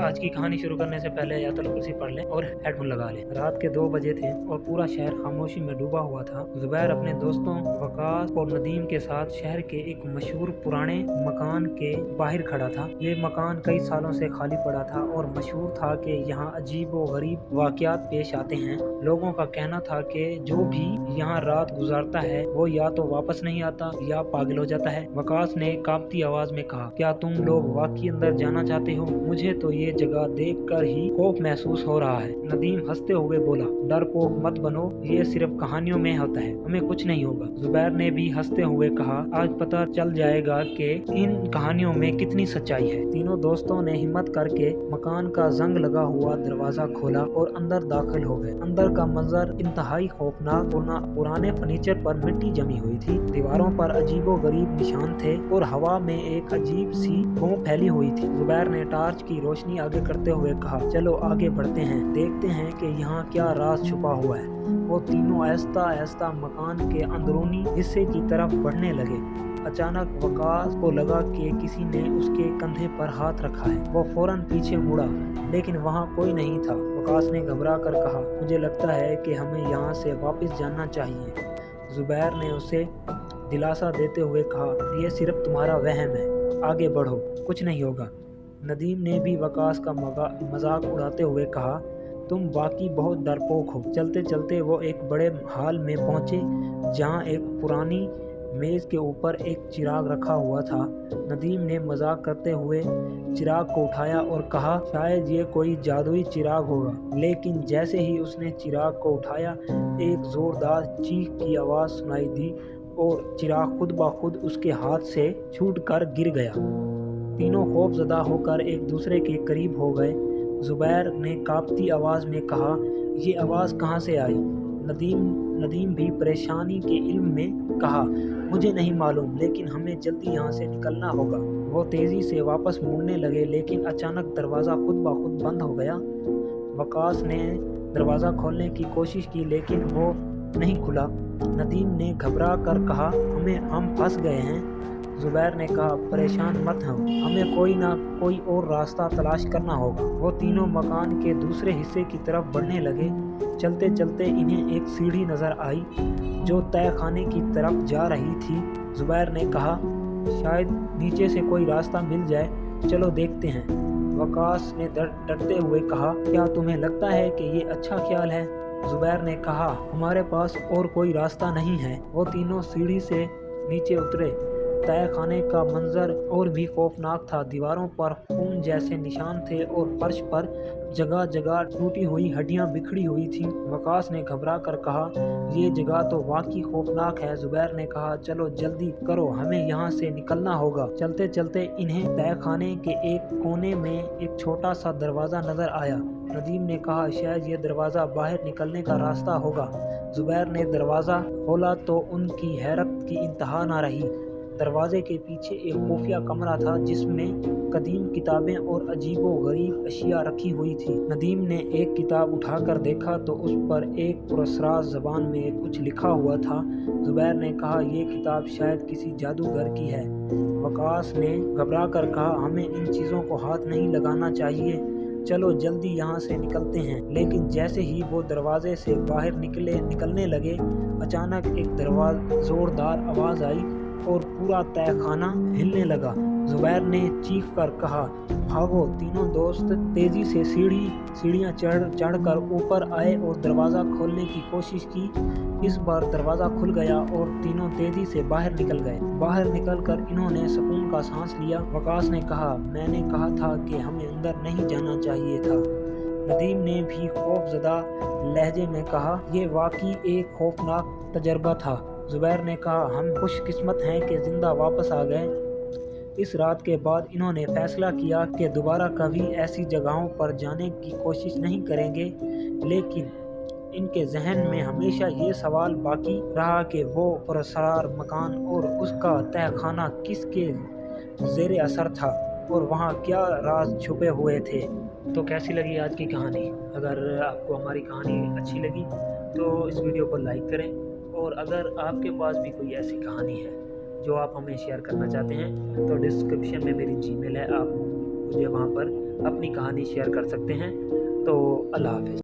आज की कहानी शुरू करने से पहले आयतुल कुर्सी पढ़ लें और हेडफोन लगा लें। रात के 2 बजे थे और पूरा शहर खामोशी में डूबा हुआ था। जुबैर अपने दोस्तों वकास और नदीम के साथ शहर के एक मशहूर पुराने मकान के बाहर खड़ा था। ये मकान कई सालों से खाली पड़ा था और मशहूर था कि यहाँ अजीब व गरीब वाक़यात पेश आते हैं। लोगों का कहना था कि जो भी यहाँ रात गुजारता है वो या तो वापस नहीं आता या पागल हो जाता है। वकास ने कांपती आवाज में कहा, क्या तुम लोग वाकई अंदर जाना चाहते हो? मुझे तो ये जगह देखकर ही खौफ महसूस हो रहा है। नदीम हंसते हुए बोला, डरपोक मत बनो, ये सिर्फ कहानियों में होता है, हमें कुछ नहीं होगा। जुबैर ने भी हंसते हुए कहा, आज पता चल जाएगा कि इन कहानियों में कितनी सच्चाई है। तीनों दोस्तों ने हिम्मत करके मकान का जंग लगा हुआ दरवाजा खोला और अंदर दाखिल हो गए। अंदर का मंजर इंतहाई खौफनाक। पुराने फर्नीचर पर मिट्टी जमी हुई थी, दीवारों पर अजीबो गरीब निशान थे और हवा में एक अजीब सी बू फैली हुई थी। जुबैर ने टार्च की रोशनी आगे करते हुए कहा, चलो आगे बढ़ते हैं, देखते हैं कि यहाँ क्या राज छुपा हुआ है। वो तीनों आहिस्ता आहिस्ता मकान के अंदरूनी हिस्से की तरफ बढ़ने लगे। अचानक वकास को लगा कि किसी ने उसके कंधे पर हाथ रखा है। वो फौरन पीछे मुड़ा, लेकिन वहाँ कोई नहीं था। वकास ने घबरा कर कहा, मुझे लगता है कि हमें यहाँ से वापस जाना चाहिए। जुबैर ने उसे दिलासा देते हुए कहा, यह सिर्फ तुम्हारा वहम है, आगे बढ़ो, कुछ नहीं होगा। नदीम ने भी वकास का मजाक उड़ाते हुए कहा, तुम वाकई बहुत डरपोक हो। चलते चलते वो एक बड़े हॉल में पहुंचे जहां एक पुरानी मेज के ऊपर एक चिराग रखा हुआ था। नदीम ने मजाक करते हुए चिराग को उठाया और कहा, शायद ये कोई जादुई चिराग होगा। लेकिन जैसे ही उसने चिराग को उठाया, एक जोरदार चीख की आवाज़ सुनाई दी और चिराग खुद ब खुद उसके हाथ से छूटकर गिर गया। तीनों खौफजदा होकर एक दूसरे के करीब हो गए। जुबैर ने कांपती आवाज़ में कहा, ये आवाज़ कहाँ से आई? नदीम भी परेशानी के इल्म में कहा, मुझे नहीं मालूम, लेकिन हमें जल्दी यहाँ से निकलना होगा। वो तेज़ी से वापस मुड़ने लगे, लेकिन अचानक दरवाज़ा खुद ब खुद बंद हो गया। वकास ने दरवाज़ा खोलने की कोशिश की, लेकिन वो नहीं खुला। नदीम ने घबरा कर कहा, हम फंस गए हैं। जुबैर ने कहा, परेशान मत हो, हमें कोई ना कोई और रास्ता तलाश करना होगा। वो तीनों मकान के दूसरे हिस्से की तरफ बढ़ने लगे। चलते चलते इन्हें एक सीढ़ी नजर आई जो तहखाने की तरफ जा रही थी। जुबैर ने कहा, शायद नीचे से कोई रास्ता मिल जाए, चलो देखते हैं। वकास ने डरते हुए कहा, क्या तुम्हें लगता है कि ये अच्छा ख्याल है? जुबैर ने कहा, हमारे पास और कोई रास्ता नहीं है। वो तीनों सीढ़ी से नीचे उतरे। तहखाने का मंजर और भी खौफनाक था। दीवारों पर खून जैसे निशान थे और फर्श पर जगह जगह टूटी हुई हड्डियां बिखरी हुई थी। वकास ने घबरा कर कहा, ये जगह तो वाकई खौफनाक है। जुबैर ने कहा, चलो जल्दी करो, हमें यहाँ से निकलना होगा। चलते चलते इन्हें तहखाने के एक कोने में एक छोटा सा दरवाज़ा नजर आया। नदीम ने कहा, शायद ये दरवाज़ा बाहर निकलने का रास्ता होगा। जुबैर ने दरवाज़ा खोला तो उनकी हैरत की इंतहा ना रही। दरवाजे के पीछे एक खुफिया कमरा था जिसमें कदीम किताबें और अजीबो गरीब अशिया रखी हुई थी। नदीम ने एक किताब उठाकर देखा तो उस पर एक पुरस्रार ज़बान में कुछ लिखा हुआ था। जुबैर ने कहा, ये किताब शायद किसी जादूगर की है। वकास ने घबरा कर कहा, हमें इन चीज़ों को हाथ नहीं लगाना चाहिए, चलो जल्दी यहाँ से निकलते हैं। लेकिन जैसे ही वो दरवाजे से बाहर निकलने लगे, अचानक एक जोरदार आवाज़ आई और पूरा तहखाना हिलने लगा। जुबैर ने चीख कर कहा, भागो। तीनों दोस्त तेजी से सीढ़ियां चढ़कर ऊपर आए और दरवाज़ा खोलने की कोशिश की। इस बार दरवाज़ा खुल गया और तीनों तेजी से बाहर निकल गए। बाहर निकलकर इन्होंने सुकून का सांस लिया। वकास ने कहा, मैंने कहा था कि हमें अंदर नहीं जाना चाहिए था। नदीम ने भी खौफजदा लहजे में कहा, ये वाकई एक खौफनाक तजर्बा था। जुबैर ने कहा, हम खुशकिस्मत हैं कि जिंदा वापस आ गए। इस रात के बाद इन्होंने फैसला किया कि दोबारा कभी ऐसी जगहों पर जाने की कोशिश नहीं करेंगे। लेकिन इनके जहन में हमेशा ये सवाल बाकी रहा कि वो पुरस्रार मकान और उसका तहखाना किसके ज़ेरे असर था और वहाँ क्या राज छुपे हुए थे। तो कैसी लगी आज की कहानी? अगर आपको हमारी कहानी अच्छी लगी तो इस वीडियो को लाइक करें, और अगर आपके पास भी कोई ऐसी कहानी है जो आप हमें शेयर करना चाहते हैं तो डिस्क्रिप्शन में मेरी जीमेल है, आप मुझे वहाँ पर اپنی کہانی شیئر کر سکتے ہیں۔ تو اللہ حافظ۔